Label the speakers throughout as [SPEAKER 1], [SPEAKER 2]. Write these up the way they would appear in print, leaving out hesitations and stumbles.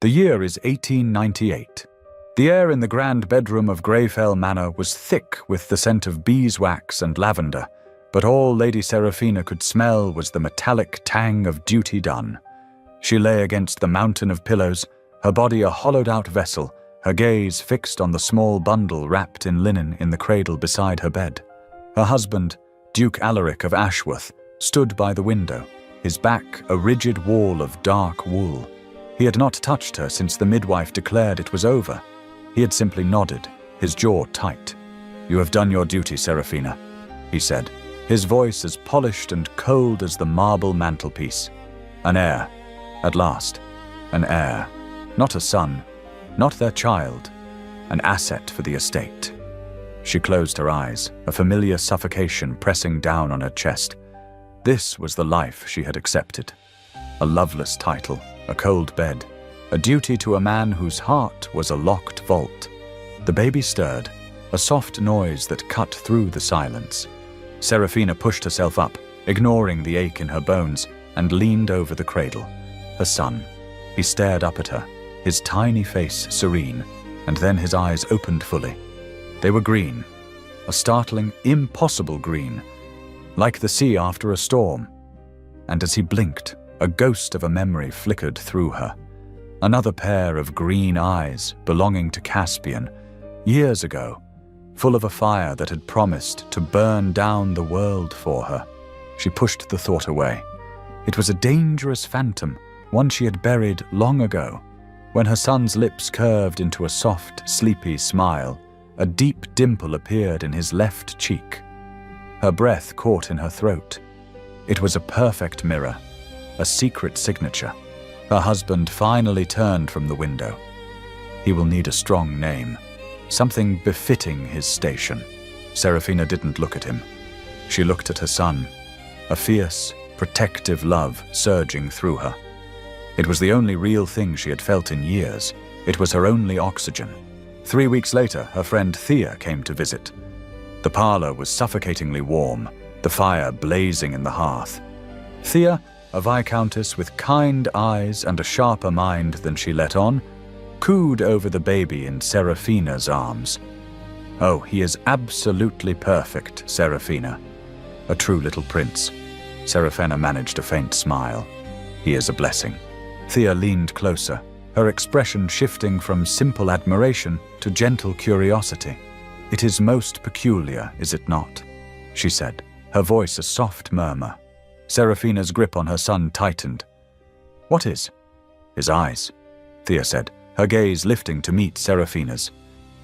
[SPEAKER 1] The year is 1898. The air in the grand bedroom of Greyfell Manor was thick with the scent of beeswax and lavender, but all Lady Seraphina could smell was the metallic tang of duty done. She lay against the mountain of pillows, her body a hollowed-out vessel, her gaze fixed on the small bundle wrapped in linen in the cradle beside her bed. Her husband, Duke Alaric of Ashworth, stood by the window, his back a rigid wall of dark wool. He had not touched her since the midwife declared it was over. He had simply nodded, his jaw tight. "You have done your duty, Seraphina," he said, his voice as polished and cold as the marble mantelpiece. An heir, at last, an heir. Not a son, not their child, an asset for the estate. She closed her eyes, a familiar suffocation pressing down on her chest. This was the life she had accepted. A loveless title, a cold bed, a duty to a man whose heart was a locked vault. The baby stirred, a soft noise that cut through the silence. Seraphina pushed herself up, ignoring the ache in her bones, and leaned over the cradle. Her son. He stared up at her, his tiny face serene, and then his eyes opened fully. They were green, a startling, impossible green, like the sea after a storm. And as he blinked, a ghost of a memory flickered through her. Another pair of green eyes belonging to Caspian, years ago, full of a fire that had promised to burn down the world for her. She pushed the thought away. It was a dangerous phantom, one she had buried long ago. When her son's lips curved into a soft, sleepy smile, a deep dimple appeared in his left cheek. Her breath caught in her throat. It was a perfect mirror, a secret signature. Her husband finally turned from the window. He will need a strong name, something befitting his station. Seraphina didn't look at him. She looked at her son, a fierce, protective love surging through her. It was the only real thing she had felt in years. It was her only oxygen. 3 weeks later, her friend Thea came to visit. The parlor was suffocatingly warm, the fire blazing in the hearth. Thea, a viscountess with kind eyes and a sharper mind than she let on, cooed over the baby in Seraphina's arms. "Oh, he is absolutely perfect, Seraphina. A true little prince." Seraphina managed a faint smile. "He is a blessing." Thea leaned closer, her expression shifting from simple admiration to gentle curiosity. "It is most peculiar, is it not?" she said, her voice a soft murmur. Seraphina's grip on her son tightened. "What is?" "His eyes," Thea said, her gaze lifting to meet Seraphina's.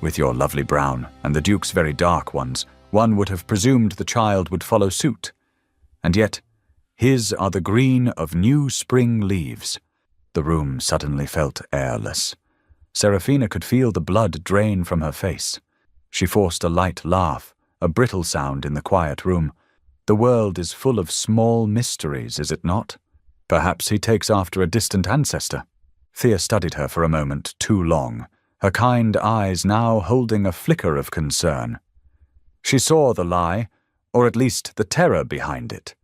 [SPEAKER 1] "With your lovely brown and the Duke's very dark ones, one would have presumed the child would follow suit. And yet, his are the green of new spring leaves." The room suddenly felt airless. Seraphina could feel the blood drain from her face. She forced a light laugh, a brittle sound in the quiet room. "The world is full of small mysteries, is it not? Perhaps he takes after a distant ancestor." Thea studied her for a moment too long, her kind eyes now holding a flicker of concern. She saw the lie, or at least the terror behind it.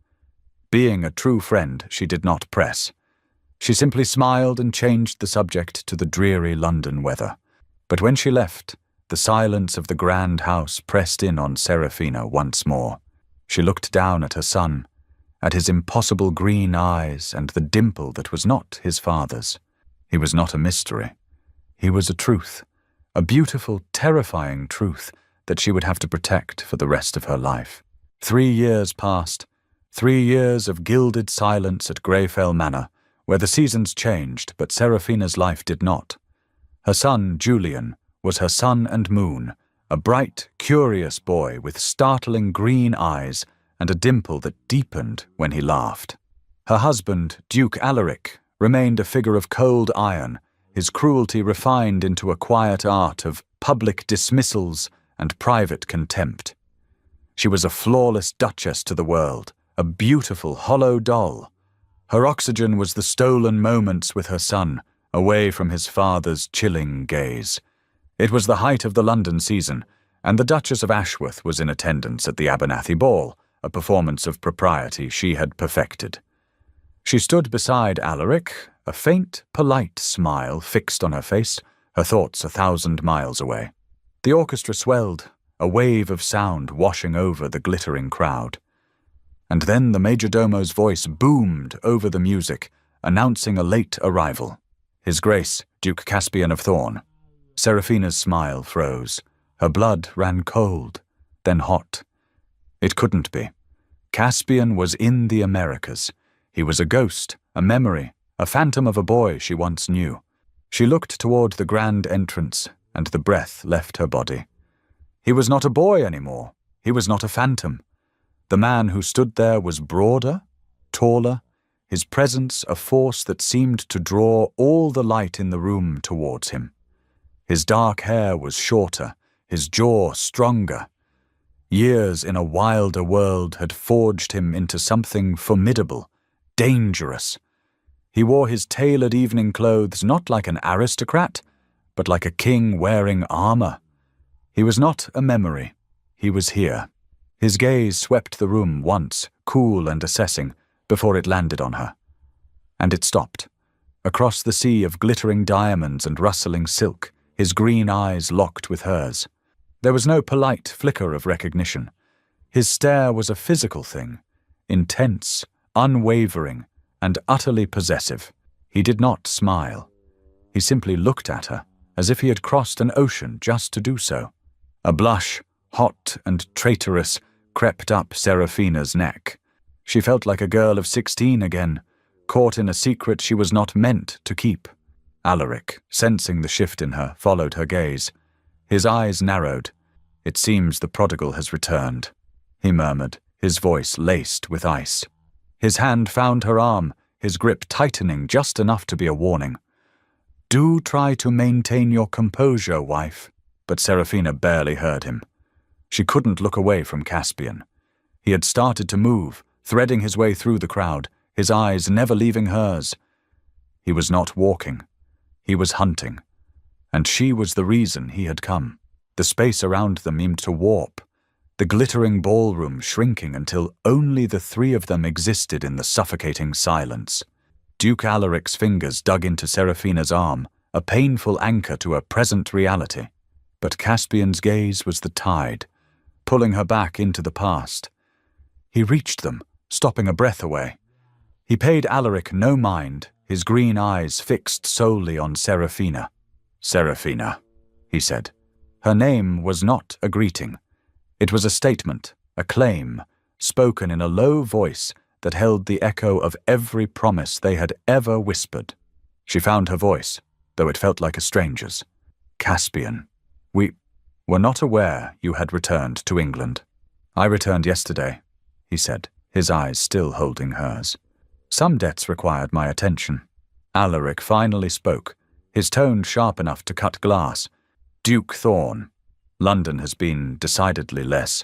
[SPEAKER 1] Being a true friend, she did not press. She simply smiled and changed the subject to the dreary London weather. But when she left, the silence of the grand house pressed in on Seraphina once more. She looked down at her son, at his impossible green eyes and the dimple that was not his father's. He was not a mystery. He was a truth, a beautiful, terrifying truth that she would have to protect for the rest of her life. 3 years passed, 3 years of gilded silence at Greyfell Manor, where the seasons changed, but Seraphina's life did not. Her son, Julian, was her sun and moon, a bright, curious boy with startling green eyes and a dimple that deepened when he laughed. Her husband, Duke Alaric, remained a figure of cold iron, his cruelty refined into a quiet art of public dismissals and private contempt. She was a flawless duchess to the world, a beautiful, hollow doll. Her oxygen was the stolen moments with her son, away from his father's chilling gaze. It was the height of the London season, and the Duchess of Ashworth was in attendance at the Abernathy Ball, a performance of propriety she had perfected. She stood beside Alaric, a faint, polite smile fixed on her face, her thoughts 1,000 miles away. The orchestra swelled, a wave of sound washing over the glittering crowd. And then the majordomo's voice boomed over the music, announcing a late arrival. His Grace, Duke Caspian of Thorn. Seraphina's smile froze. Her blood ran cold, then hot. It couldn't be. Caspian was in the Americas. He was a ghost, a memory, a phantom of a boy she once knew. She looked toward the grand entrance, and the breath left her body. He was not a boy anymore. He was not a phantom. The man who stood there was broader, taller, his presence a force that seemed to draw all the light in the room towards him. His dark hair was shorter, his jaw stronger. Years in a wilder world had forged him into something formidable, dangerous. He wore his tailored evening clothes not like an aristocrat, but like a king wearing armor. He was not a memory. He was here. His gaze swept the room once, cool and assessing, before it landed on her. And it stopped. Across the sea of glittering diamonds and rustling silk, his green eyes locked with hers. There was no polite flicker of recognition. His stare was a physical thing, intense, unwavering, and utterly possessive. He did not smile. He simply looked at her, as if he had crossed an ocean just to do so. A blush, hot and traitorous, crept up Seraphina's neck. She felt like a girl of 16 again, caught in a secret she was not meant to keep. Alaric, sensing the shift in her, followed her gaze. His eyes narrowed. "It seems the prodigal has returned," he murmured, his voice laced with ice. His hand found her arm, his grip tightening just enough to be a warning. "Do try to maintain your composure, wife." But Seraphina barely heard him. She couldn't look away from Caspian. He had started to move, threading his way through the crowd, his eyes never leaving hers. He was not walking. He was hunting. And she was the reason he had come. The space around them seemed to warp, the glittering ballroom shrinking until only the three of them existed in the suffocating silence. Duke Alaric's fingers dug into Seraphina's arm, a painful anchor to her present reality. But Caspian's gaze was the tide, pulling her back into the past. He reached them, stopping a breath away. He paid Alaric no mind, his green eyes fixed solely on Seraphina. "Seraphina," he said. Her name was not a greeting. It was a statement, a claim, spoken in a low voice that held the echo of every promise they had ever whispered. She found her voice, though it felt like a stranger's. "Caspian, we were not aware you had returned to England." "I returned yesterday," he said, his eyes still holding hers. "Some debts required my attention." Alaric finally spoke, his tone sharp enough to cut glass. "Duke Thorn, London has been decidedly less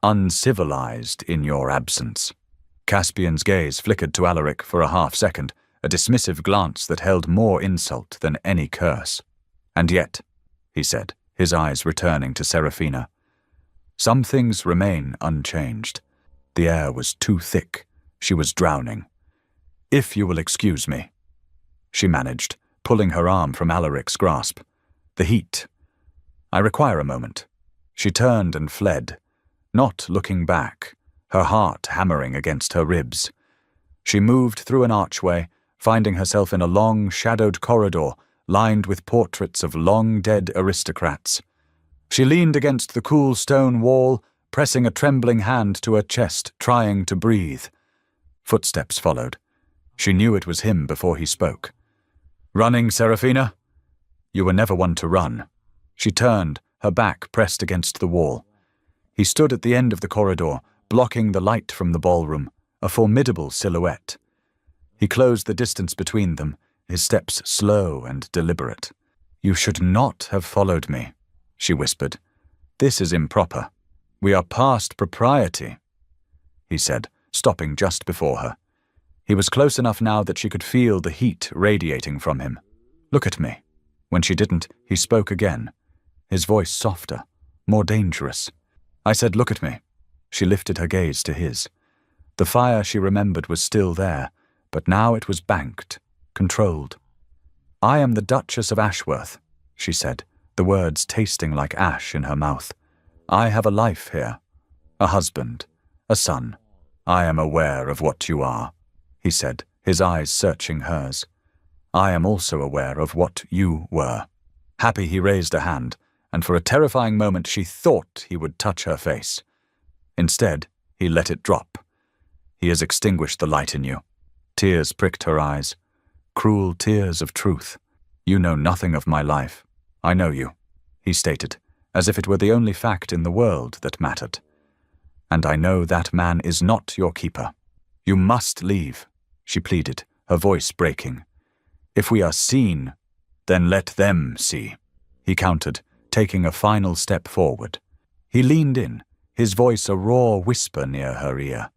[SPEAKER 1] uncivilized in your absence." Caspian's gaze flickered to Alaric for a half-second, a dismissive glance that held more insult than any curse. "And yet," he said, his eyes returning to Seraphina, "some things remain unchanged." The air was too thick. She was drowning. "If you will excuse me," she managed, pulling her arm from Alaric's grasp. "The heat. I require a moment." She turned and fled, not looking back, her heart hammering against her ribs. She moved through an archway, finding herself in a long, shadowed corridor lined with portraits of long-dead aristocrats. She leaned against the cool stone wall, pressing a trembling hand to her chest, trying to breathe. Footsteps followed. She knew it was him before he spoke. "Running, Seraphina?" "You were never one to run." She turned, her back pressed against the wall. He stood at the end of the corridor, blocking the light from the ballroom, a formidable silhouette. He closed the distance between them, his steps slow and deliberate. "You should not have followed me," she whispered. "This is improper. We are past propriety," he said, stopping just before her. He was close enough now that she could feel the heat radiating from him. "Look at me." When she didn't, he spoke again, his voice softer, more dangerous. "I said, look at me." She lifted her gaze to his. The fire she remembered was still there, but now it was banked, controlled. "I am the Duchess of Ashworth," she said, the words tasting like ash in her mouth. "I have a life here, a husband, a son. I am aware of what you are," he said, his eyes searching hers. "I am also aware of what you were." Happy he raised a hand, and for a terrifying moment she thought he would touch her face. Instead, he let it drop. "He has extinguished the light in you." Tears pricked her eyes. "Cruel tears of truth. You know nothing of my life. I know you," he stated, as if it were the only fact in the world that mattered. "And I know that man is not your keeper. You must leave," she pleaded, her voice breaking. "If we are seen, then let them see," he countered, taking a final step forward. He leaned in, his voice a raw whisper near her ear.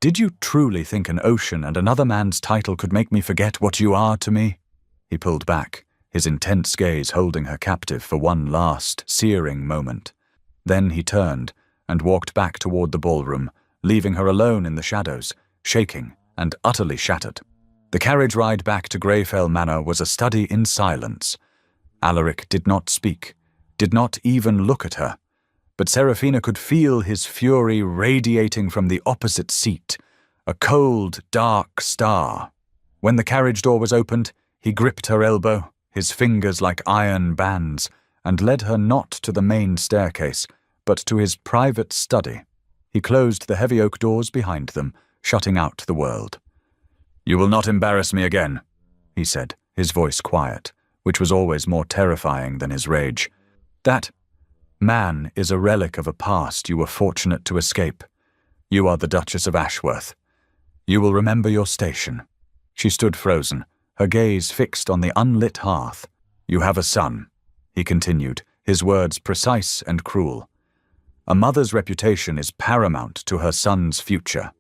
[SPEAKER 1] "Did you truly think an ocean and another man's title could make me forget what you are to me?" He pulled back, his intense gaze holding her captive for one last, searing moment. Then he turned and walked back toward the ballroom, leaving her alone in the shadows, shaking and utterly shattered. The carriage ride back to Greyfell Manor was a study in silence. Alaric did not speak, did not even look at her, but Serafina could feel his fury radiating from the opposite seat, a cold, dark star. When the carriage door was opened, he gripped her elbow, his fingers like iron bands, and led her not to the main staircase, but to his private study. He closed the heavy oak doors behind them, shutting out the world. "You will not embarrass me again," he said, his voice quiet, which was always more terrifying than his rage. "That man is a relic of a past you were fortunate to escape. You are the Duchess of Ashworth. You will remember your station." She stood frozen, her gaze fixed on the unlit hearth. "You have a son," he continued, his words precise and cruel. "A mother's reputation is paramount to her son's future.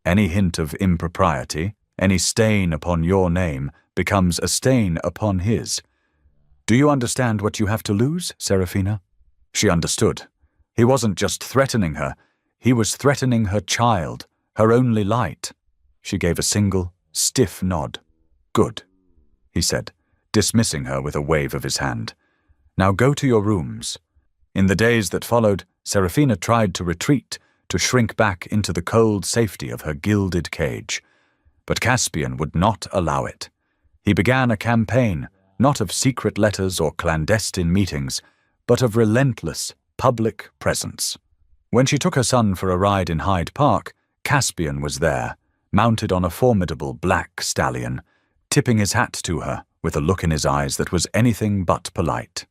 [SPEAKER 1] Any hint of impropriety, any stain upon your name, becomes a stain upon his. Do you understand what you have to lose, Serafina?" She understood. He wasn't just threatening her, he was threatening her child, her only light. She gave a single, stiff nod. "Good," he said, dismissing her with a wave of his hand. "Now go to your rooms." In the days that followed, Serafina tried to retreat, to shrink back into the cold safety of her gilded cage. But Caspian would not allow it. He began a campaign, not of secret letters or clandestine meetings, but of relentless, public presence. When she took her son for a ride in Hyde Park, Caspian was there, mounted on a formidable black stallion, tipping his hat to her with a look in his eyes that was anything but polite.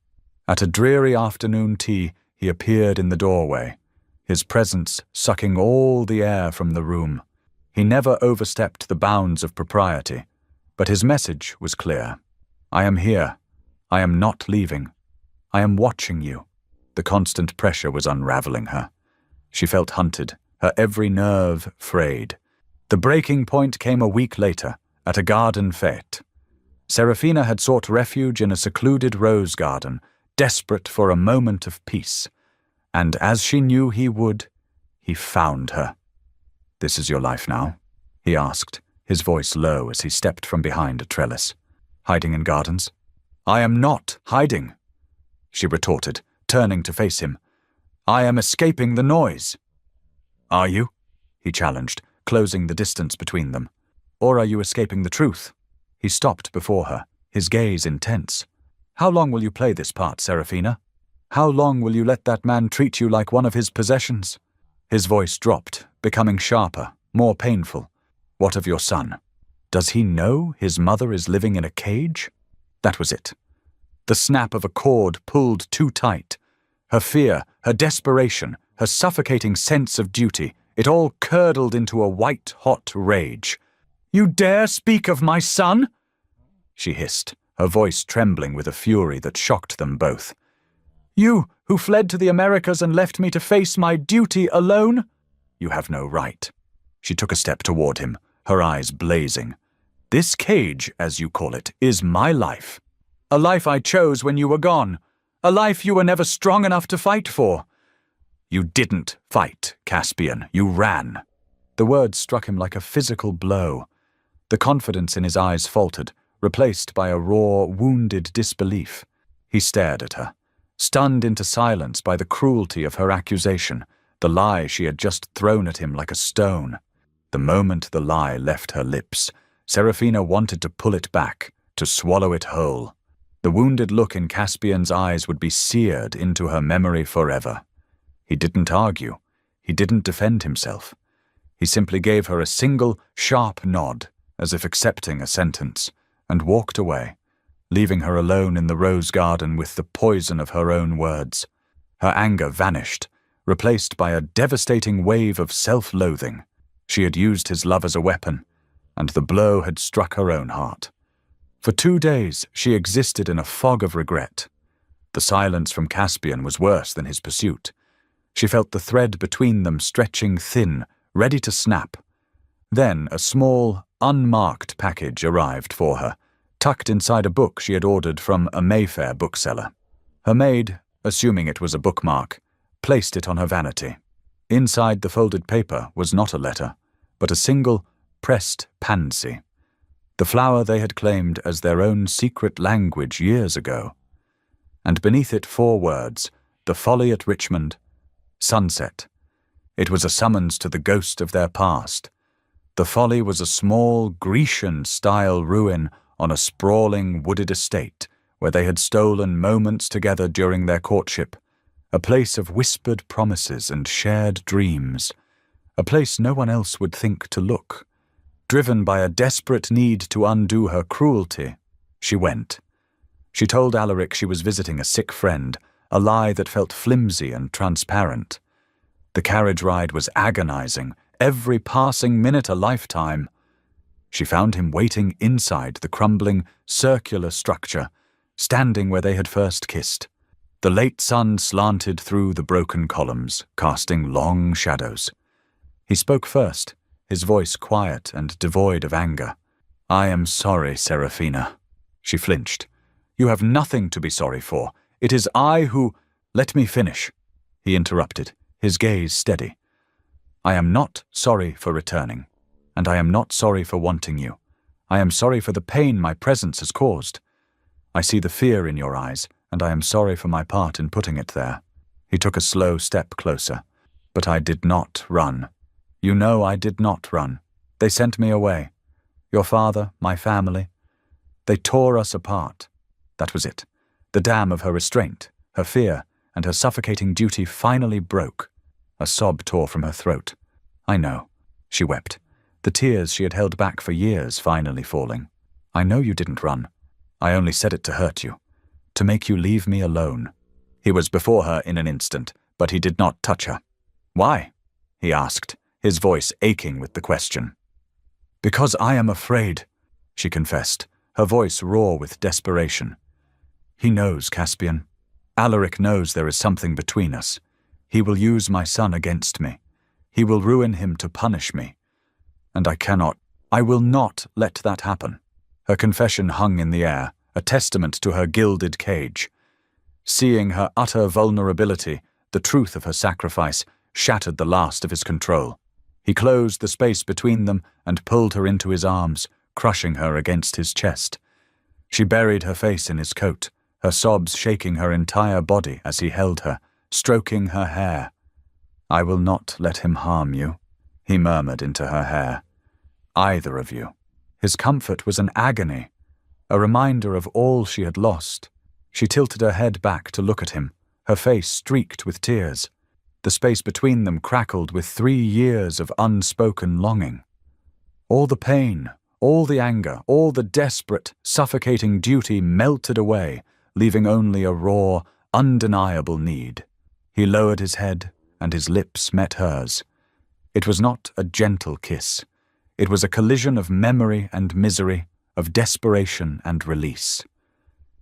[SPEAKER 1] At a dreary afternoon tea, he appeared in the doorway, his presence sucking all the air from the room. He never overstepped the bounds of propriety, but his message was clear. "I am here. I am not leaving. I am watching you." The constant pressure was unraveling her. She felt hunted, her every nerve frayed. The breaking point came a week later, at a garden fete. Serafina had sought refuge in a secluded rose garden, desperate for a moment of peace. And as she knew he would, he found her. "This is your life now?" he asked, his voice low as he stepped from behind a trellis. "Hiding in gardens?" "I am not hiding," she retorted, turning to face him. "I am escaping the noise." "Are you?" he challenged, closing the distance between them. "Or are you escaping the truth?" He stopped before her, his gaze intense. "How long will you play this part, Serafina? How long will you let that man treat you like one of his possessions?" His voice dropped, becoming sharper, more painful. "What of your son? Does he know his mother is living in a cage?" That was it. The snap of a cord pulled too tight. Her fear, her desperation, her suffocating sense of duty, it all curdled into a white-hot rage. "You dare speak of my son?" she hissed, her voice trembling with a fury that shocked them both. "You, who fled to the Americas and left me to face my duty alone? You have no right." She took a step toward him, her eyes blazing. "This cage, as you call it, is my life. A life I chose when you were gone. A life you were never strong enough to fight for." "You didn't fight, Caspian. You ran." The words struck him like a physical blow. The confidence in his eyes faltered, replaced by a raw, wounded disbelief. He stared at her, stunned into silence by the cruelty of her accusation, the lie she had just thrown at him like a stone. The moment the lie left her lips, Serafina wanted to pull it back, to swallow it whole. The wounded look in Caspian's eyes would be seared into her memory forever. He didn't argue. He didn't defend himself. He simply gave her a single, sharp nod, as if accepting a sentence, and walked away, leaving her alone in the rose garden with the poison of her own words. Her anger vanished, replaced by a devastating wave of self-loathing. She had used his love as a weapon, and the blow had struck her own heart. For 2 days, she existed in a fog of regret. The silence from Caspian was worse than his pursuit. She felt the thread between them stretching thin, ready to snap. Then a small, unmarked package arrived for her, tucked inside a book she had ordered from a Mayfair bookseller. Her maid, assuming it was a bookmark, placed it on her vanity. Inside the folded paper was not a letter, but a single, pressed pansy, the flower they had claimed as their own secret language years ago. And beneath it 4 words, The Folly at Richmond, Sunset. It was a summons to the ghost of their past. The Folly was a small, Grecian-style ruin on a sprawling, wooded estate where they had stolen moments together during their courtship, a place of whispered promises and shared dreams, a place no one else would think to look. Driven by a desperate need to undo her cruelty, she went. She told Alaric she was visiting a sick friend, a lie that felt flimsy and transparent. The carriage ride was agonizing, every passing minute a lifetime. She found him waiting inside the crumbling, circular structure, standing where they had first kissed. The late sun slanted through the broken columns, casting long shadows. He spoke first, his voice quiet and devoid of anger. "I am sorry, Serafina." She flinched. "You have nothing to be sorry for. It is I who—" "Let me finish," he interrupted, his gaze steady. "I am not sorry for returning, and I am not sorry for wanting you. I am sorry for the pain my presence has caused. I see the fear in your eyes, and I am sorry for my part in putting it there." He took a slow step closer. "But I did not run. You know I did not run. They sent me away. Your father, my family. They tore us apart. That was it. The dam of her restraint, her fear, and her suffocating duty finally broke. A sob tore from her throat. I know. She wept, the tears she had held back for years finally falling. I know you didn't run. I only said it to hurt you, to make you leave me alone. He was before her in an instant, but he did not touch her. Why? He asked, his voice aching with the question. Because I am afraid, she confessed, her voice raw with desperation. He knows, Caspian. Alaric knows there is something between us. He will use my son against me. He will ruin him to punish me. And I will not let that happen. Her confession hung in the air, a testament to her gilded cage. Seeing her utter vulnerability, the truth of her sacrifice, shattered the last of his control. He closed the space between them and pulled her into his arms, crushing her against his chest. She buried her face in his coat, her sobs shaking her entire body as he held her, stroking her hair. I will not let him harm you, he murmured into her hair. Either of you. His comfort was an agony, a reminder of all she had lost. She tilted her head back to look at him, her face streaked with tears. The space between them crackled with 3 years of unspoken longing. All the pain, all the anger, all the desperate, suffocating duty melted away, leaving only a raw, undeniable need. He lowered his head, and his lips met hers. It was not a gentle kiss. It was a collision of memory and misery, of desperation and release.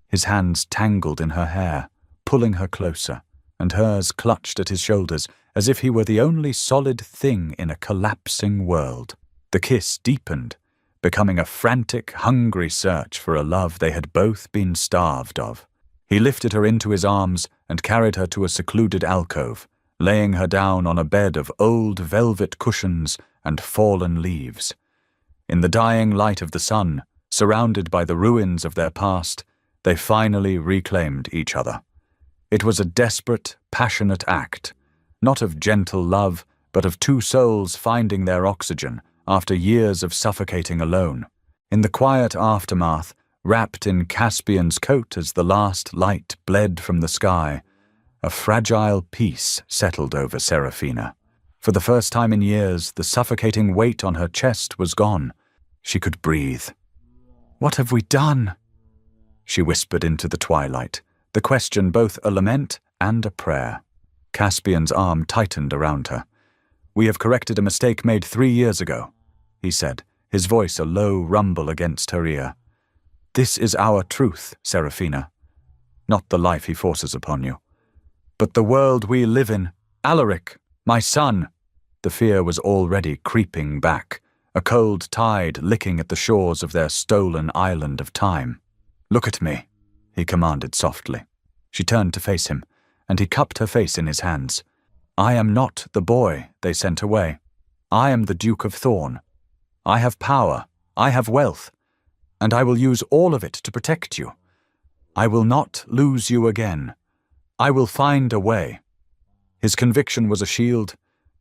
[SPEAKER 1] His hands tangled in her hair, pulling her closer, and hers clutched at his shoulders as if he were the only solid thing in a collapsing world. The kiss deepened, becoming a frantic, hungry search for a love they had both been starved of. He lifted her into his arms and carried her to a secluded alcove, laying her down on a bed of old velvet cushions and fallen leaves. In the dying light of the sun, Surrounded by the ruins of their past, they finally reclaimed each other. It was a desperate, passionate act, not of gentle love, but of two souls finding their oxygen after years of suffocating alone. In the quiet aftermath, wrapped in Caspian's coat as the last light bled from the sky, a fragile peace settled over Serafina. For the first time in years, the suffocating weight on her chest was gone. She could breathe. "What have we done?" she whispered into the twilight, the question both a lament and a prayer. Caspian's arm tightened around her. "We have corrected a mistake made 3 years ago," he said, his voice a low rumble against her ear. "This is our truth, Serafina. Not the life he forces upon you, but the world we live in. Alaric, my son." The fear was already creeping back, a cold tide licking at the shores of their stolen island of time. "Look at me," he commanded softly. She turned to face him, and he cupped her face in his hands. "I am not the boy they sent away. I am the Duke of Thorn. I have power, I have wealth, and I will use all of it to protect you. I will not lose you again. I will find a way." His conviction was a shield,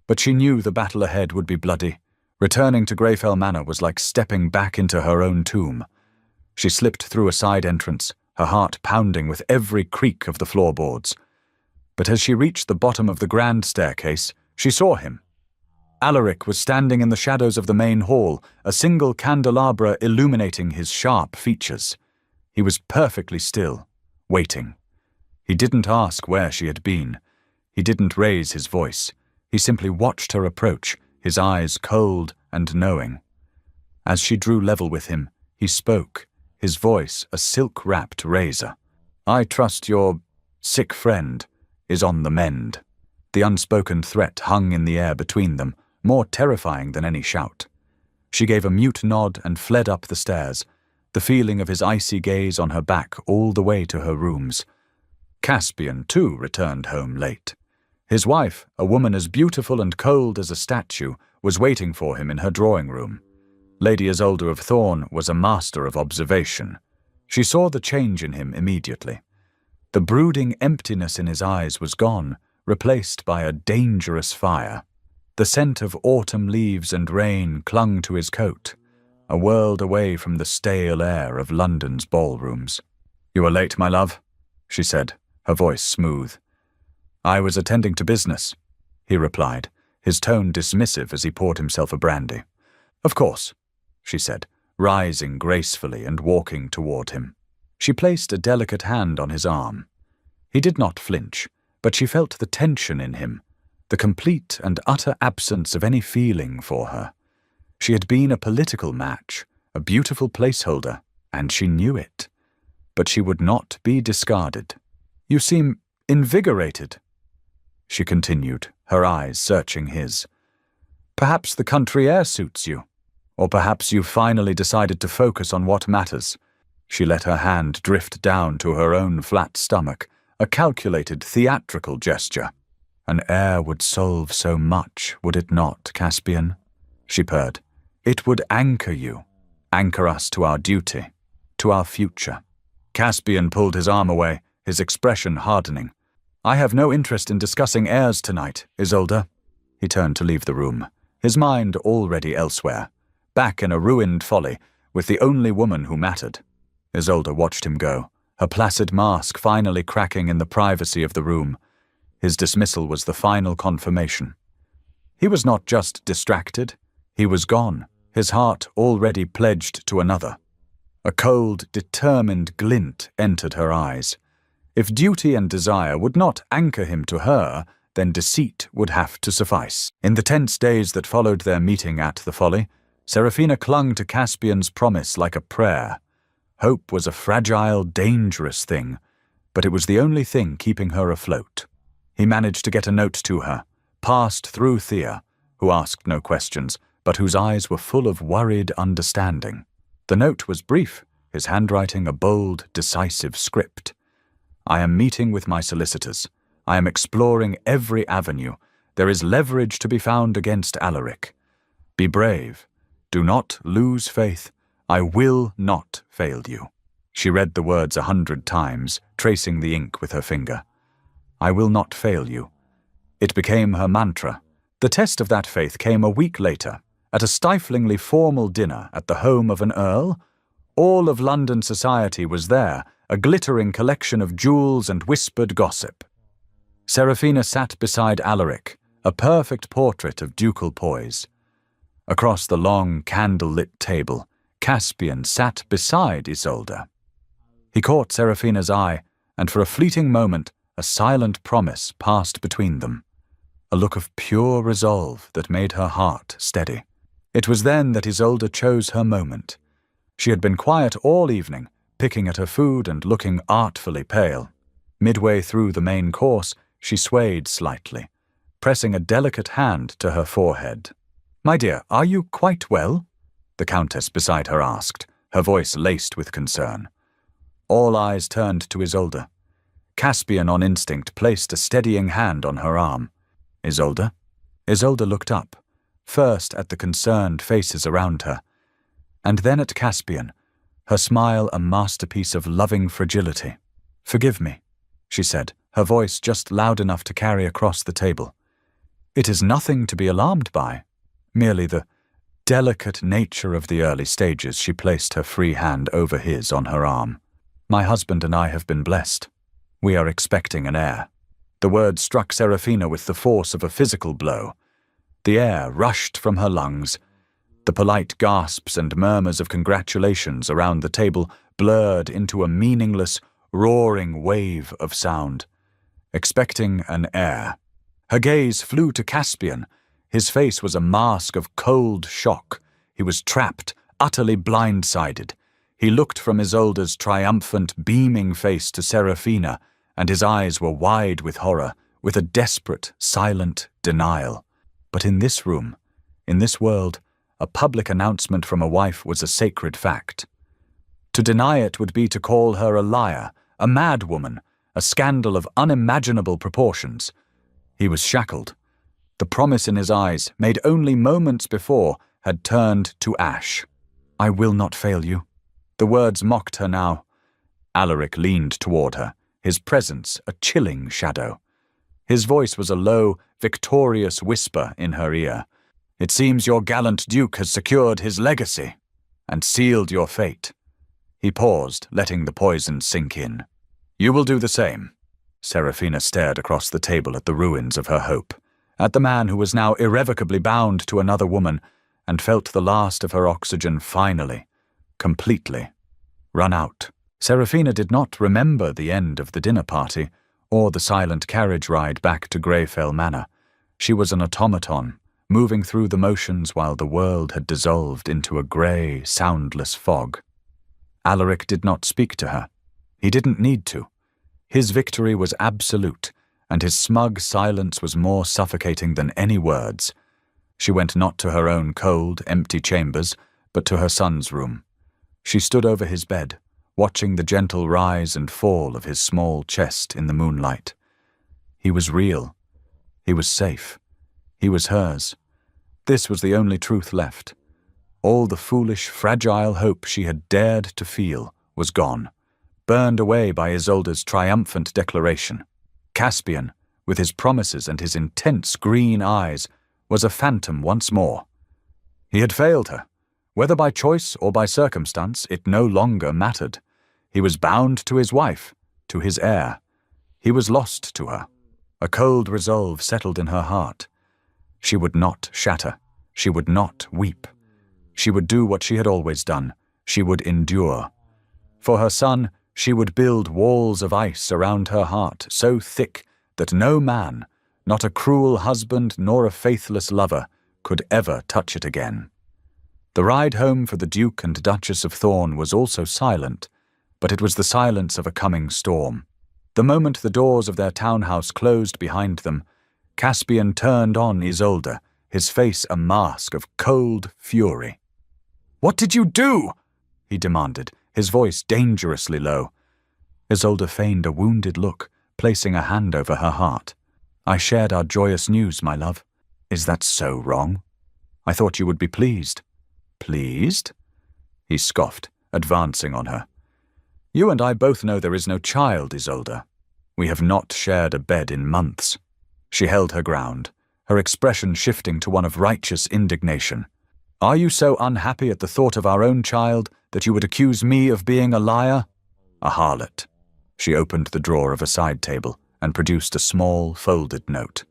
[SPEAKER 1] but she knew the battle ahead would be bloody. Returning to Greyfell Manor was like stepping back into her own tomb. She slipped through a side entrance, her heart pounding with every creak of the floorboards. But as she reached the bottom of the grand staircase, she saw him. Alaric was standing in the shadows of the main hall, a single candelabra illuminating his sharp features. He was perfectly still, waiting. He didn't ask where she had been. He didn't raise his voice. He simply watched her approach, his eyes cold and knowing. As she drew level with him, he spoke, his voice a silk-wrapped razor. "I trust your sick friend is on the mend." The unspoken threat hung in the air between them, more terrifying than any shout. She gave a mute nod and fled up the stairs, the feeling of his icy gaze on her back all the way to her rooms. Caspian, too, returned home late. His wife, a woman as beautiful and cold as a statue, was waiting for him in her drawing room. Lady Isolde of Thorn was a master of observation. She saw the change in him immediately. The brooding emptiness in his eyes was gone, replaced by a dangerous fire. The scent of autumn leaves and rain clung to his coat, a world away from the stale air of London's ballrooms. "You are late, my love," she said, her voice smooth. "I was attending to business," he replied, his tone dismissive as he poured himself a brandy. "Of course," she said, rising gracefully and walking toward him. She placed a delicate hand on his arm. He did not flinch, but she felt the tension in him, the complete and utter absence of any feeling for her. She had been a political match, a beautiful placeholder, and she knew it. But she would not be discarded. "You seem invigorated," she continued, her eyes searching his. "Perhaps the country air suits you, or perhaps you've finally decided to focus on what matters." She let her hand drift down to her own flat stomach, a calculated, theatrical gesture. "An heir would solve so much, would it not, Caspian?" she purred. "It would anchor you, anchor us to our duty, to our future." Caspian pulled his arm away, his expression hardening. "I have no interest in discussing heirs tonight, Isolde." He turned to leave the room, his mind already elsewhere, back in a ruined folly, with the only woman who mattered. Isolde watched him go, her placid mask finally cracking in the privacy of the room. His dismissal was the final confirmation. He was not just distracted, he was gone, his heart already pledged to another. A cold, determined glint entered her eyes. If duty and desire would not anchor him to her, then deceit would have to suffice. In the tense days that followed their meeting at the Folly, Serafina clung to Caspian's promise like a prayer. Hope was a fragile, dangerous thing, but it was the only thing keeping her afloat. He managed to get a note to her, passed through Thea, who asked no questions, but whose eyes were full of worried understanding. The note was brief, his handwriting a bold, decisive script. "I am meeting with my solicitors. I am exploring every avenue. There is leverage to be found against Alaric. Be brave. Do not lose faith. I will not fail you. She read the words 100 times, tracing the ink with her finger. I will not fail you. It became her mantra. The test of that faith came a week later, at a stiflingly formal dinner at the home of an earl. All of London society was there, a glittering collection of jewels and whispered gossip. Serafina sat beside Alaric, a perfect portrait of ducal poise. Across the long, candle-lit table, Caspian sat beside Isolde. He caught Serafina's eye, and for a fleeting moment, a silent promise passed between them, a look of pure resolve that made her heart steady. It was then that Isolde chose her moment. She had been quiet all evening, picking at her food and looking artfully pale. Midway through the main course, she swayed slightly, pressing a delicate hand to her forehead. "My dear, are you quite well?" the Countess beside her asked, her voice laced with concern. All eyes turned to Isolde. Caspian, on instinct, placed a steadying hand on her arm. "Isolde?" Isolde looked up, first at the concerned faces around her, and then at Caspian, her smile a masterpiece of loving fragility. "Forgive me," she said, her voice just loud enough to carry across the table. "It is nothing to be alarmed by, merely the delicate nature of the early stages." She placed her free hand over his on her arm. "My husband and I have been blessed. We are expecting an heir." The word struck Serafina with the force of a physical blow. The air rushed from her lungs. The polite gasps and murmurs of congratulations around the table blurred into a meaningless, roaring wave of sound. Expecting an heir. Her gaze flew to Caspian. His face was a mask of cold shock. He was trapped, utterly blindsided. He looked from Isolde's triumphant, beaming face to Serafina, and his eyes were wide with horror, with a desperate, silent denial. But in this room, in this world, a public announcement from a wife was a sacred fact. To deny it would be to call her a liar, a madwoman, a scandal of unimaginable proportions. He was shackled. The promise in his eyes, made only moments before, had turned to ash. "I will not fail you." The words mocked her now. Alaric leaned toward her, his presence a chilling shadow. His voice was a low, victorious whisper in her ear. "It seems your gallant duke has secured his legacy and sealed your fate." He paused, letting the poison sink in. "You will do the same." Serafina stared across the table at the ruins of her hope, at the man who was now irrevocably bound to another woman, and felt the last of her oxygen finally, completely, run out. Serafina did not remember the end of the dinner party, or the silent carriage ride back to Greyfell Manor. She was an automaton, moving through the motions while the world had dissolved into a grey, soundless fog. Alaric did not speak to her. He didn't need to. His victory was absolute, and his smug silence was more suffocating than any words. She went not to her own cold, empty chambers, but to her son's room. She stood over his bed, watching the gentle rise and fall of his small chest in the moonlight. He was real. He was safe. He was hers. This was the only truth left. All the foolish, fragile hope she had dared to feel was gone, burned away by Isolde's triumphant declaration. Caspian, with his promises and his intense green eyes, was a phantom once more. He had failed her. Whether by choice or by circumstance, it no longer mattered. He was bound to his wife, to his heir. He was lost to her. A cold resolve settled in her heart. She would not shatter. She would not weep. She would do what she had always done. She would endure. For her son, she would build walls of ice around her heart, so thick that no man, not a cruel husband nor a faithless lover, could ever touch it again. The ride home for the Duke and Duchess of Thorn was also silent, but it was the silence of a coming storm. The moment the doors of their townhouse closed behind them, Caspian turned on Isolde, his face a mask of cold fury. "What did you do?" he demanded, his voice dangerously low. Isolde feigned a wounded look, placing a hand over her heart. "I shared our joyous news, my love. Is that so wrong? I thought you would be pleased." "Pleased?" he scoffed, advancing on her. "You and I both know there is no child, Isolde. We have not shared a bed in months." She held her ground, her expression shifting to one of righteous indignation. "Are you so unhappy at the thought of our own child that you would accuse me of being a liar? A harlot." She opened the drawer of a side table and produced a small, folded note.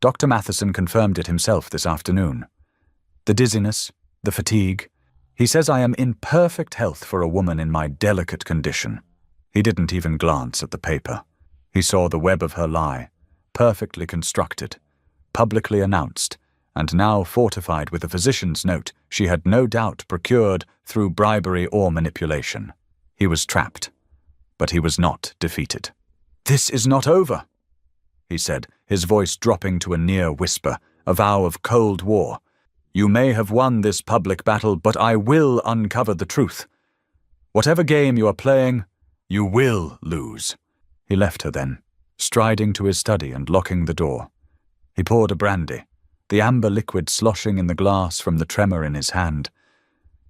[SPEAKER 1] Dr. Matheson confirmed it himself this afternoon. "The dizziness, the fatigue. He says I am in perfect health for a woman in my delicate condition." He didn't even glance at the paper. He saw the web of her lie, perfectly constructed, publicly announced, and now fortified with a physician's note she had no doubt procured through bribery or manipulation. He was trapped, but he was not defeated. "This is not over," he said, his voice dropping to a near whisper, a vow of Cold War. "You may have won this public battle, but I will uncover the truth. Whatever game you are playing, you will lose." He left her then, striding to his study and locking the door. He poured a brandy, the amber liquid sloshing in the glass from the tremor in his hand.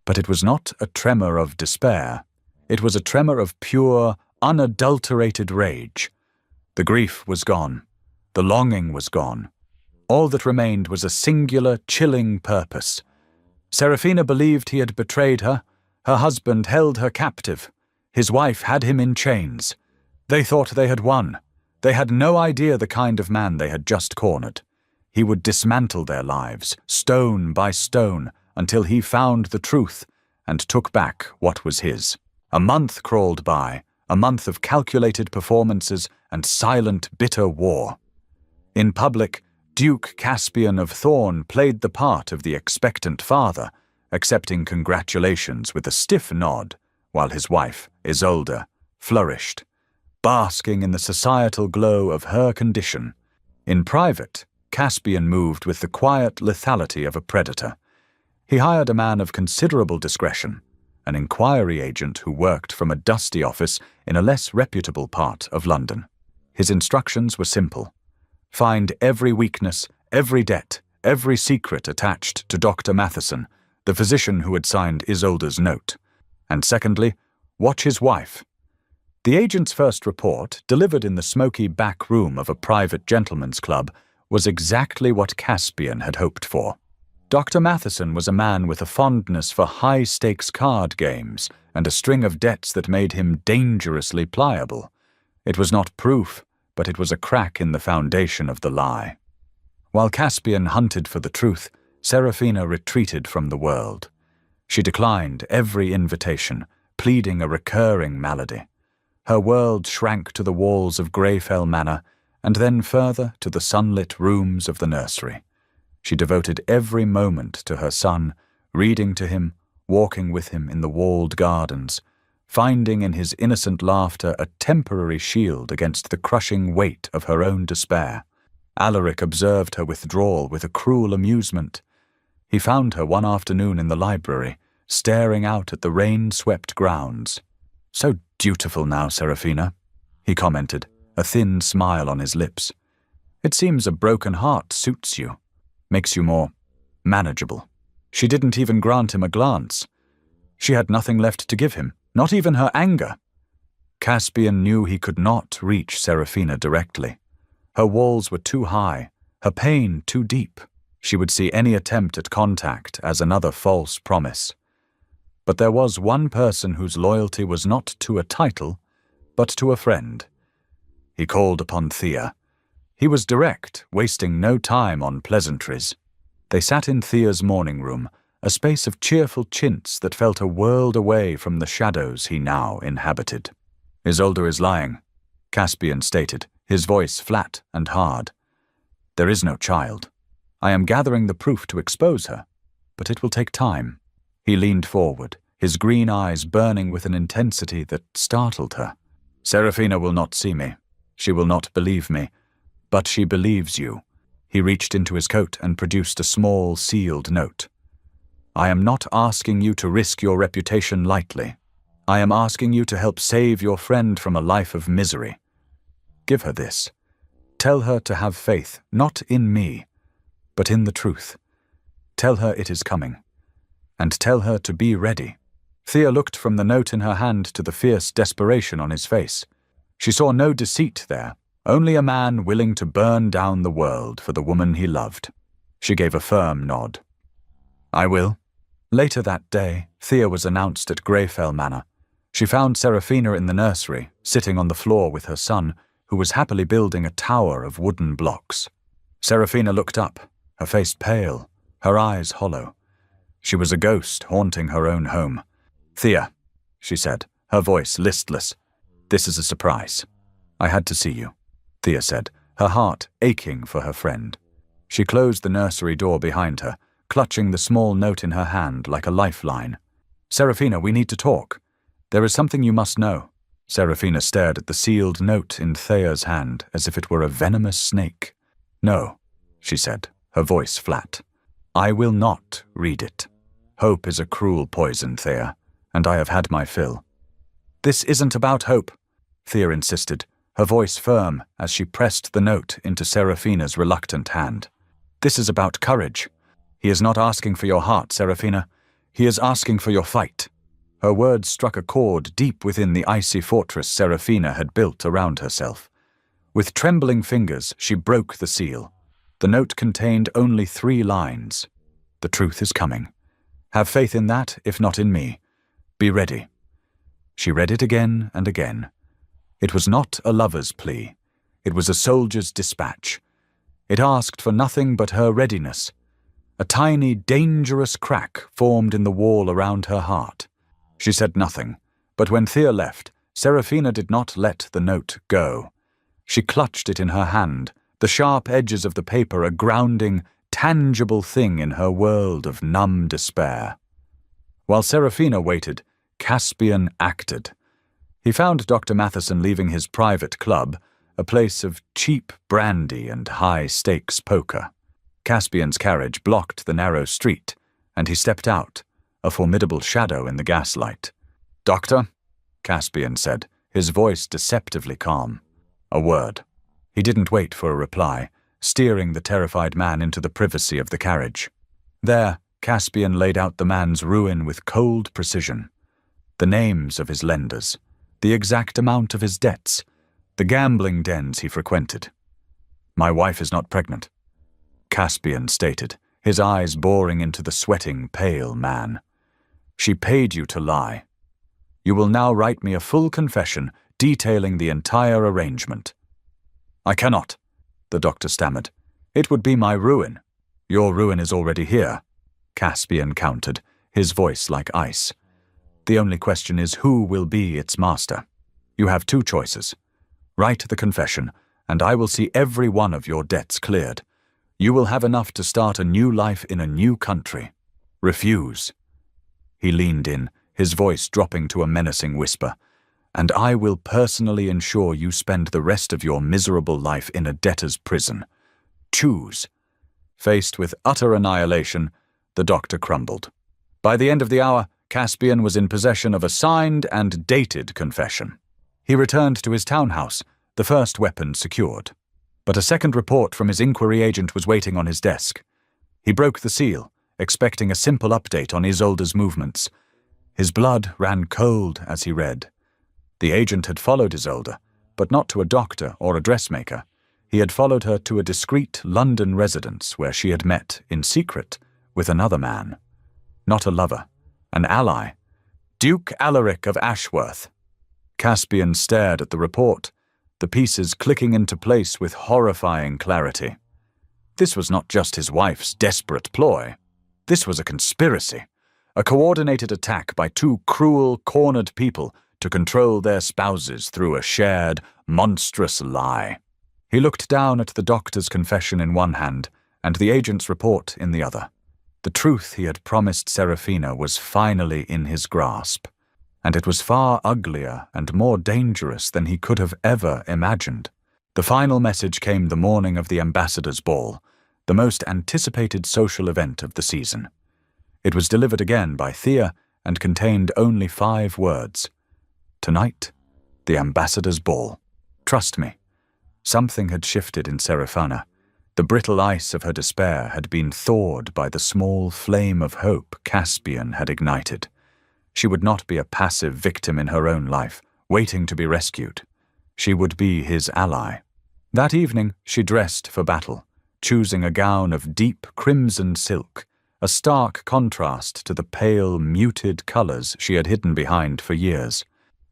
[SPEAKER 1] But it was not a tremor of despair. It was a tremor of pure, unadulterated rage. The grief was gone. The longing was gone. All that remained was a singular, chilling purpose. Serafina believed he had betrayed her. Her husband held her captive. His wife had him in chains. They thought they had won. They had no idea the kind of man they had just cornered. He would dismantle their lives, stone by stone, until he found the truth and took back what was his. A month crawled by, a month of calculated performances and silent, bitter war. In public, Duke Caspian of Thorn played the part of the expectant father, accepting congratulations with a stiff nod, while his wife, Isolde, flourished, basking in the societal glow of her condition. In private, Caspian moved with the quiet lethality of a predator. He hired a man of considerable discretion, an inquiry agent who worked from a dusty office in a less reputable part of London. His instructions were simple. Find every weakness, every debt, every secret attached to Dr. Matheson, the physician who had signed Isolde's note. And secondly, watch his wife. The agent's first report, delivered in the smoky back room of a private gentleman's club, was exactly what Caspian had hoped for. Dr. Matheson was a man with a fondness for high-stakes card games and a string of debts that made him dangerously pliable. It was not proof, but it was a crack in the foundation of the lie. While Caspian hunted for the truth, Serafina retreated from the world. She declined every invitation, pleading a recurring malady. Her world shrank to the walls of Greyfell Manor, and then further to the sunlit rooms of the nursery. She devoted every moment to her son, reading to him, walking with him in the walled gardens, finding in his innocent laughter a temporary shield against the crushing weight of her own despair. Alaric observed her withdrawal with a cruel amusement. He found her one afternoon in the library, staring out at the rain-swept grounds. "So dutiful now, Serafina," he commented, a thin smile on his lips. "It seems a broken heart suits you, makes you more manageable." She didn't even grant him a glance. She had nothing left to give him, not even her anger. Caspian knew he could not reach Serafina directly. Her walls were too high, her pain too deep. She would see any attempt at contact as another false promise. But there was one person whose loyalty was not to a title, but to a friend. He called upon Thea. He was direct, wasting no time on pleasantries. They sat in Thea's morning room, a space of cheerful chintz that felt a world away from the shadows he now inhabited. "Isolde is lying," Caspian stated, his voice flat and hard. "There is no child. I am gathering the proof to expose her, but it will take time." He leaned forward, his green eyes burning with an intensity that startled her. "Serafina will not see me. She will not believe me. But she believes you." He reached into his coat and produced a small, sealed note. "I am not asking you to risk your reputation lightly. I am asking you to help save your friend from a life of misery. Give her this. Tell her to have faith, not in me, but in the truth. Tell her it is coming. And tell her to be ready. Thea looked from the note in her hand to the fierce desperation on his face. She saw no deceit there, only a man willing to burn down the world for the woman he loved. She gave a firm nod. "I will." Later that day, Thea was announced at Greyfell Manor. She found Serafina in the nursery, sitting on the floor with her son, who was happily building a tower of wooden blocks. Serafina looked up, her face pale, her eyes hollow. She was a ghost haunting her own home. "Thea," she said, her voice listless, "this is a surprise." "I had to see you," Thea said, her heart aching for her friend. She closed the nursery door behind her, clutching the small note in her hand like a lifeline. "Serafina, we need to talk. There is something you must know." Serafina stared at the sealed note in Thea's hand as if it were a venomous snake. "No," she said, her voice flat. "I will not read it. Hope is a cruel poison, Thea, and I have had my fill." "This isn't about hope," Thea insisted, her voice firm as she pressed the note into Serafina's reluctant hand. "This is about courage. He is not asking for your heart, Serafina. He is asking for your fight." Her words struck a chord deep within the icy fortress Serafina had built around herself. With trembling fingers, she broke the seal. The note contained only 3 lines. "The truth is coming. Have faith in that, if not in me. Be ready." She read it again and again. It was not a lover's plea. It was a soldier's dispatch. It asked for nothing but her readiness. A tiny, dangerous crack formed in the wall around her heart. She said nothing, but when Thea left, Serafina did not let the note go. She clutched it in her hand, the sharp edges of the paper a grounding, tangible thing in her world of numb despair. While Serafina waited, Caspian acted. He found Dr. Matheson leaving his private club, a place of cheap brandy and high-stakes poker. Caspian's carriage blocked the narrow street, and he stepped out, a formidable shadow in the gaslight. "Doctor?" Caspian said, his voice deceptively calm. A word. He didn't wait for a reply, steering the terrified man into the privacy of the carriage. There, Caspian laid out the man's ruin with cold precision. The names of his lenders, the exact amount of his debts, the gambling dens he frequented. "My wife is not pregnant," Caspian stated, his eyes boring into the sweating, pale man. "She paid you to lie. You will now write me a full confession detailing the entire arrangement." "I cannot," the doctor stammered. "It would be my ruin." "Your ruin is already here," Caspian countered, his voice like ice. "The only question is who will be its master. You have 2 choices. Write the confession, and I will see every one of your debts cleared. You will have enough to start a new life in a new country. Refuse." He leaned in, his voice dropping to a menacing whisper. "And I will personally ensure you spend the rest of your miserable life in a debtor's prison. Choose." Faced with utter annihilation, the doctor crumbled. By the end of the hour, Caspian was in possession of a signed and dated confession. He returned to his townhouse, the first weapon secured. But a second report from his inquiry agent was waiting on his desk. He broke the seal, expecting a simple update on Isolde's movements. His blood ran cold as he read. The agent had followed Isolde, but not to a doctor or a dressmaker. He had followed her to a discreet London residence where she had met, in secret, with another man. Not a lover, an ally. Duke Alaric of Ashworth. Caspian stared at the report, the pieces clicking into place with horrifying clarity. This was not just his wife's desperate ploy. This was a conspiracy, a coordinated attack by 2 cruel, cornered people to control their spouses through a shared, monstrous lie. He looked down at the doctor's confession in one hand and the agent's report in the other. The truth he had promised Serafina was finally in his grasp, and it was far uglier and more dangerous than he could have ever imagined. The final message came the morning of the ambassador's ball, the most anticipated social event of the season. It was delivered again by Thea and contained only 5 words. "Tonight, the ambassador's ball. Trust me." Something had shifted in Serafina. The brittle ice of her despair had been thawed by the small flame of hope Caspian had ignited. She would not be a passive victim in her own life, waiting to be rescued. She would be his ally. That evening, she dressed for battle, choosing a gown of deep crimson silk, a stark contrast to the pale, muted colors she had hidden behind for years.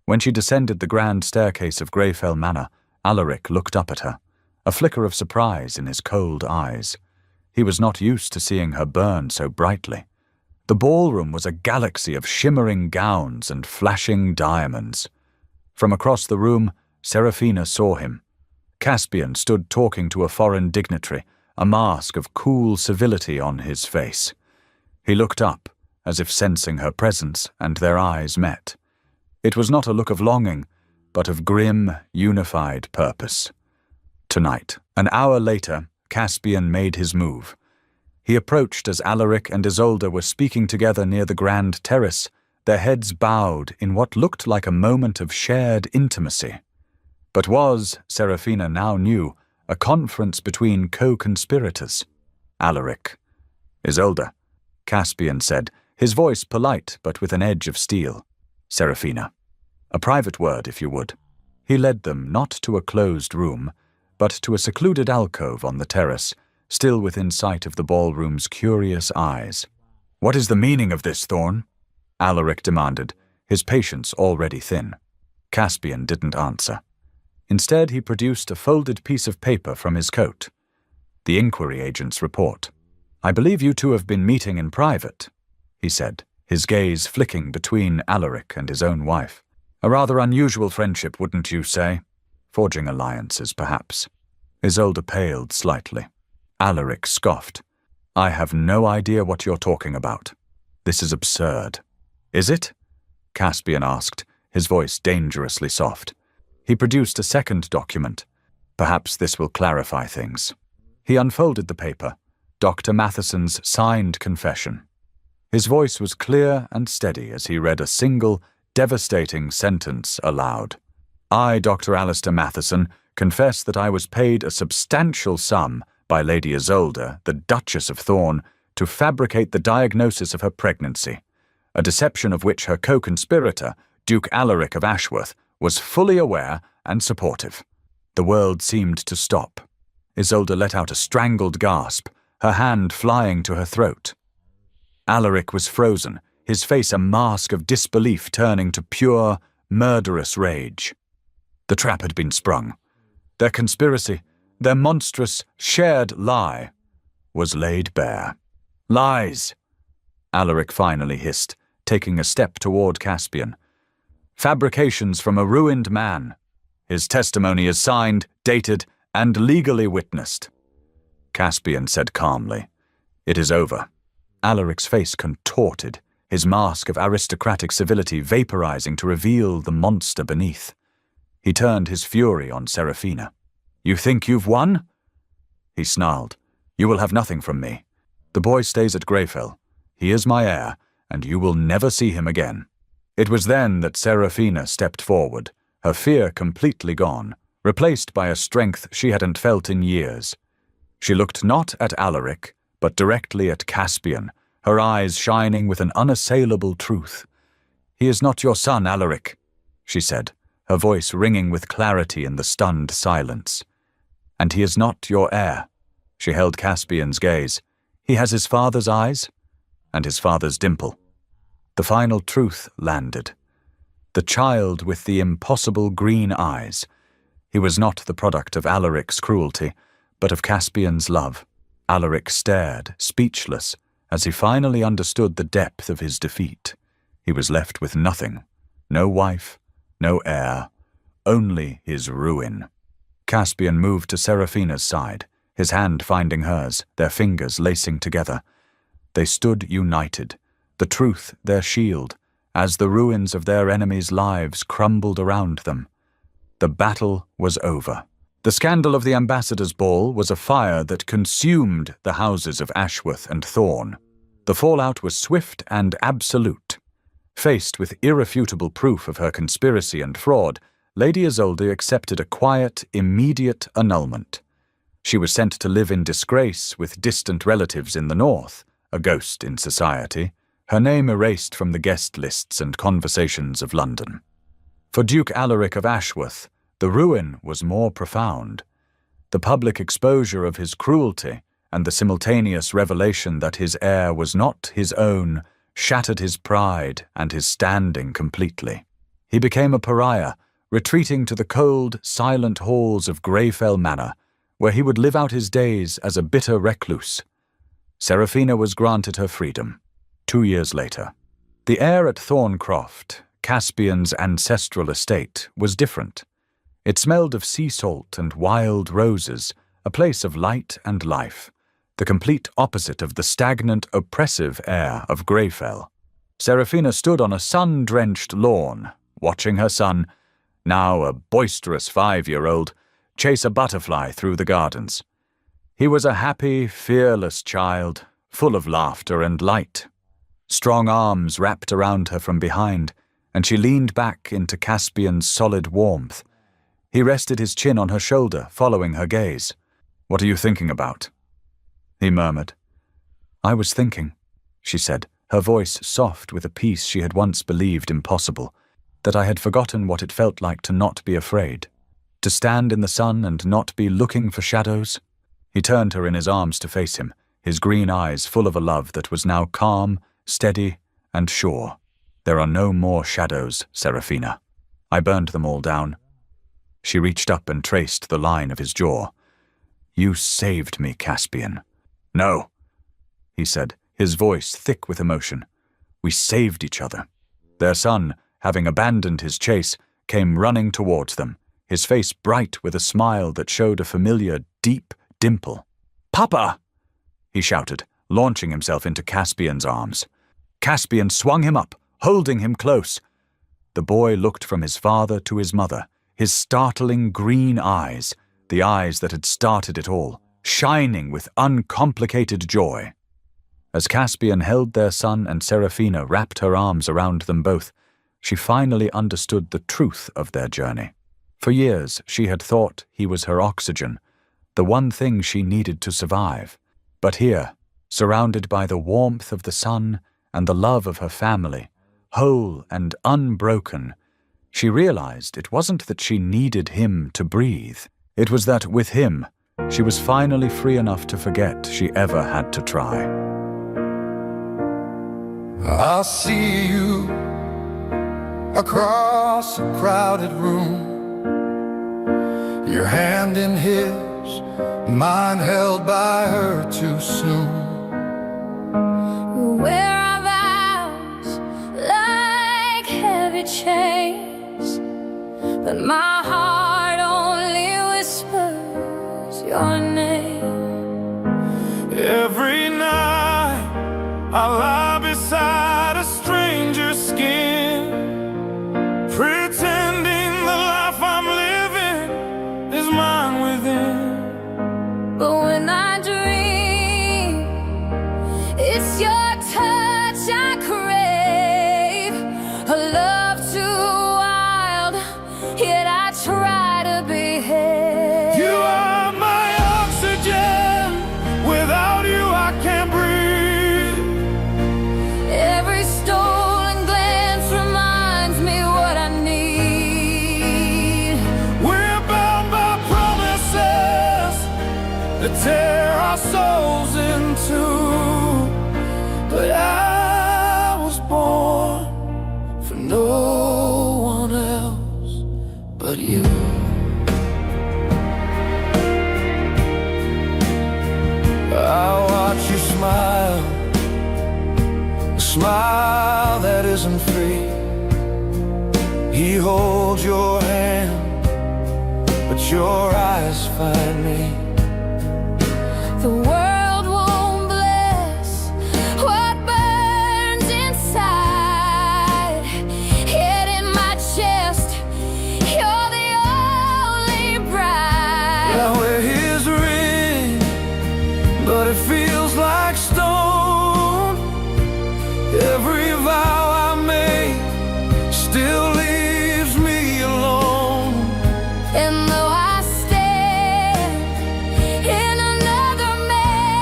[SPEAKER 1] When she descended the grand staircase of Greyfell Manor, Alaric looked up at her, a flicker of surprise in his cold eyes. He was not used to seeing her burn so brightly. The ballroom was a galaxy of shimmering gowns and flashing diamonds. From across the room, Serafina saw him. Caspian stood talking to a foreign dignitary, a mask of cool civility on his face. He looked up, as if sensing her presence, and their eyes met. It was not a look of longing, but of grim, unified purpose. Tonight, an hour later, Caspian made his move. He approached as Alaric and Isolde were speaking together near the grand terrace, their heads bowed in what looked like a moment of shared intimacy. But was, Serafina now knew, a conference between co-conspirators. Alaric. Isolde, Caspian said, his voice polite but with an edge of steel. Serafina. A private word, if you would. He led them not to a closed room, but to a secluded alcove on the terrace, still within sight of the ballroom's curious eyes. "What is the meaning of this, Thorn?" Alaric demanded, his patience already thin. Caspian didn't answer. Instead, he produced a folded piece of paper from his coat. The inquiry agent's report. "I believe you two have been meeting in private," he said, his gaze flicking between Alaric and his own wife. "A rather unusual friendship, wouldn't you say? Forging alliances, perhaps." Isolde paled slightly. Alaric scoffed. "I have no idea what you're talking about. This is absurd." "Is it?" Caspian asked, his voice dangerously soft. He produced a second document. "Perhaps this will clarify things." He unfolded the paper, Dr. Matheson's signed confession. His voice was clear and steady as he read a single, devastating sentence aloud. "I, Dr. Alistair Matheson, confess that I was paid a substantial sum by Lady Isolde, the Duchess of Thorn, to fabricate the diagnosis of her pregnancy, a deception of which her co-conspirator, Duke Alaric of Ashworth, was fully aware and supportive." The world seemed to stop. Isolde let out a strangled gasp, her hand flying to her throat. Alaric was frozen, his face a mask of disbelief turning to pure, murderous rage. The trap had been sprung. Their conspiracy, their monstrous, shared lie, was laid bare. "Lies!" Alaric finally hissed, taking a step toward Caspian. "Fabrications from a ruined man. His testimony is signed, dated, and legally witnessed." Caspian said calmly, "It is over." Alaric's face contorted, his mask of aristocratic civility vaporizing to reveal the monster beneath. He turned his fury on Serafina. "You think you've won?" He snarled. "You will have nothing from me. The boy stays at Greyfell. He is my heir, and you will never see him again." It was then that Serafina stepped forward, her fear completely gone, replaced by a strength she hadn't felt in years. She looked not at Alaric, but directly at Caspian, her eyes shining with an unassailable truth. "He is not your son, Alaric," she said, her voice ringing with clarity in the stunned silence. "And he is not your heir." She held Caspian's gaze. "He has his father's eyes, and his father's dimple." The final truth landed. The child with the impossible green eyes. He was not the product of Alaric's cruelty, but of Caspian's love. Alaric stared, speechless, as he finally understood the depth of his defeat. He was left with nothing. No wife, no heir, only his ruin. Caspian moved to Serafina's side, his hand finding hers, their fingers lacing together. They stood united, the truth their shield, as the ruins of their enemies' lives crumbled around them. The battle was over. The scandal of the ambassador's ball was a fire that consumed the houses of Ashworth and Thorn. The fallout was swift and absolute. Faced with irrefutable proof of her conspiracy and fraud, Lady Isolde accepted a quiet, immediate annulment. She was sent to live in disgrace with distant relatives in the north, a ghost in society, her name erased from the guest lists and conversations of London. For Duke Alaric of Ashworth, the ruin was more profound. The public exposure of his cruelty and the simultaneous revelation that his heir was not his own shattered his pride and his standing completely. He became a pariah, retreating to the cold, silent halls of Greyfell Manor, where he would live out his days as a bitter recluse. Seraphina was granted her freedom 2 years later. The air at Thorncroft, Caspian's ancestral estate, was different. It smelled of sea salt and wild roses, a place of light and life, the complete opposite of the stagnant, oppressive air of Greyfell. Seraphina stood on a sun-drenched lawn, watching her son, now a boisterous 5-year-old, chase a butterfly through the gardens. He was a happy, fearless child, full of laughter and light. Strong arms wrapped around her from behind, and she leaned back into Caspian's solid warmth. He rested his chin on her shoulder, following her gaze. "What are you thinking about?" he murmured. "I was thinking," she said, her voice soft with a peace she had once believed impossible, "that I had forgotten what it felt like to not be afraid, to stand in the sun and not be looking for shadows." He turned her in his arms to face him, his green eyes full of a love that was now calm, steady, and sure. "There are no more shadows, Seraphina. I burned them all down." She reached up and traced the line of his jaw. "You saved me, Caspian." "No," he said, his voice thick with emotion. "We saved each other." Their son, having abandoned his chase, came running towards them, his face bright with a smile that showed a familiar, deep dimple. "Papa!" he shouted, launching himself into Caspian's arms. Caspian swung him up, holding him close. The boy looked from his father to his mother, his startling green eyes, the eyes that had started it all, shining with uncomplicated joy. As Caspian held their son and Seraphina wrapped her arms around them both, she finally understood the truth of their journey. For years she had thought he was her oxygen, the one thing she needed to survive. But here, surrounded by the warmth of the sun and the love of her family, whole and unbroken, she realized it wasn't that she needed him to breathe. It was that with him, she was finally free enough to forget she ever had to try.
[SPEAKER 2] I'll see you across a crowded room, your hand in his, mine held by her too soon.
[SPEAKER 3] Wear our vows like heavy chains, but my heart only whispers your name.
[SPEAKER 2] Every night I lie beside a stranger's skin, pretending the life I'm living is mine within.
[SPEAKER 3] But when I dream, it's your touch I crave, a love too wild, yet I try to behave.
[SPEAKER 2] You are my oxygen, without you I can't breathe.
[SPEAKER 3] Every stolen glance reminds me what I need.
[SPEAKER 2] We're bound by promises that tear our souls in two, but I was born for no one else but you. I watch you smile, a smile that isn't free. He holds your hand, but your eyes find me.
[SPEAKER 3] The world won't bless what burns inside, yet in my chest, you're the only bride.
[SPEAKER 2] I wear his ring, but it feels like stone. Every vow I make still leaves me alone.
[SPEAKER 3] And though I stand in another man's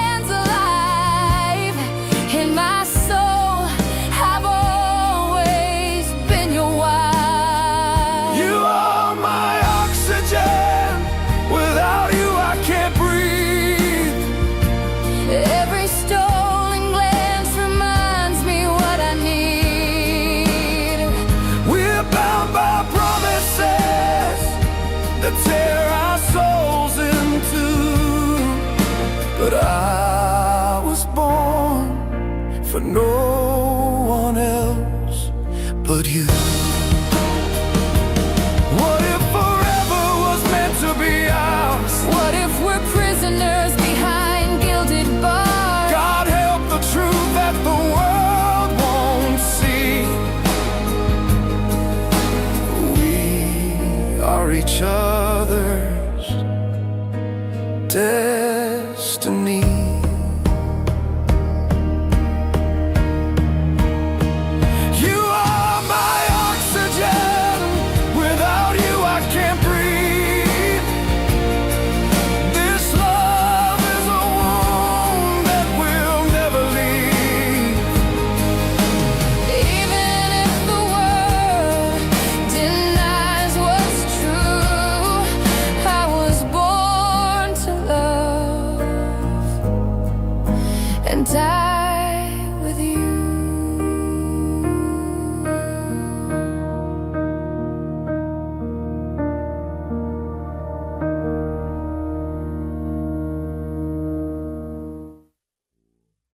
[SPEAKER 2] for no one else but you. What if forever was meant to be ours?
[SPEAKER 3] What if we're prisoners behind gilded bars?
[SPEAKER 2] God help the truth that the world won't see. We are each other's destiny.